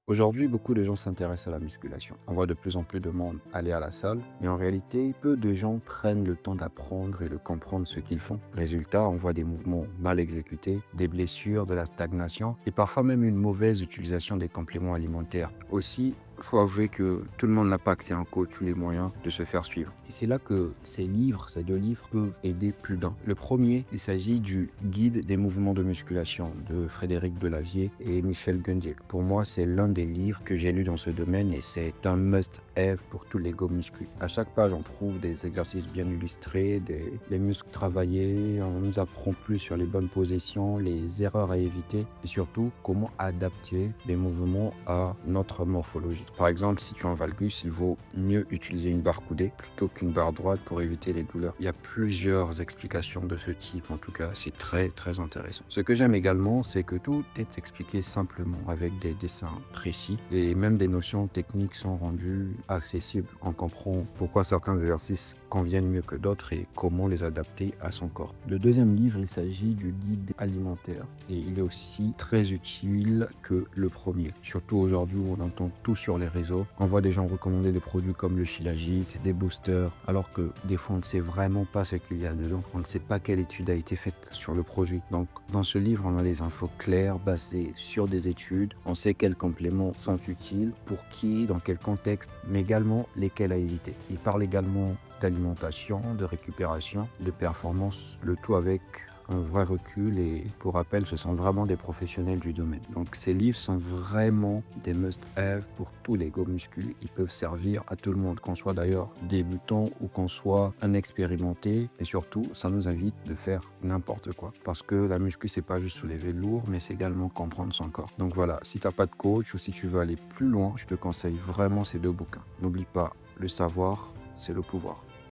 Aujourd'hui, beaucoup de gens s'intéressent à la musculation. On voit de plus en plus de monde aller à la salle, mais en réalité, peu de gens prennent le temps d'apprendre et de comprendre ce qu'ils font. Résultat, on voit des mouvements mal exécutés, des blessures, de la stagnation et parfois même une mauvaise utilisation des compléments alimentaires. Aussi, il faut avouer que tout le monde n'a pas accès à un coach ou les moyens de se faire suivre. Et c'est là que ces deux livres, peuvent aider plus d'un. Le premier, il s'agit du Guide des mouvements de musculation de Frédéric Delavier et Michel Gundier. Pour moi, c'est l'un des livres que j'ai lu dans ce domaine et c'est un must-have pour tous les go muscu. À chaque page, on trouve des exercices bien illustrés, les muscles travaillés, on nous apprend plus sur les bonnes positions, les erreurs à éviter et surtout comment adapter les mouvements à notre morphologie. Par exemple, si tu es en valgus, il vaut mieux utiliser une barre coudée plutôt qu'une barre droite pour éviter les douleurs. Il y a plusieurs explications de ce type, en tout cas, c'est très très intéressant. Ce que j'aime également, c'est que tout est expliqué simplement avec des dessins précis et même des notions techniques sont rendues accessibles. On comprend pourquoi certains exercices conviennent mieux que d'autres et comment les adapter à son corps. Le deuxième livre, il s'agit du guide alimentaire et il est aussi très utile que le premier. Surtout aujourd'hui où on entend tout sur les réseaux, on voit des gens recommander des produits comme le Shilajit, des boosters, alors que des fois on ne sait vraiment pas ce qu'il y a dedans, on ne sait pas quelle étude a été faite sur le produit. Donc dans ce livre, on a les infos claires basées sur des études, on sait quels compléments sont utiles, pour qui, dans quel contexte, mais également lesquels à éviter. Il parle également d'alimentation, de récupération, de performance, le tout avec un vrai recul et pour rappel, ce sont vraiment des professionnels du domaine. Donc ces livres sont vraiment des must-have pour tous les go muscu. Ils peuvent servir à tout le monde, qu'on soit d'ailleurs débutant ou qu'on soit un expérimenté. Et surtout, ça nous invite de faire n'importe quoi. Parce que la muscu, c'est pas juste soulever lourd, mais c'est également comprendre son corps. Donc voilà, si t'as pas de coach ou si tu veux aller plus loin, je te conseille vraiment ces deux bouquins. N'oublie pas, le savoir, c'est le pouvoir.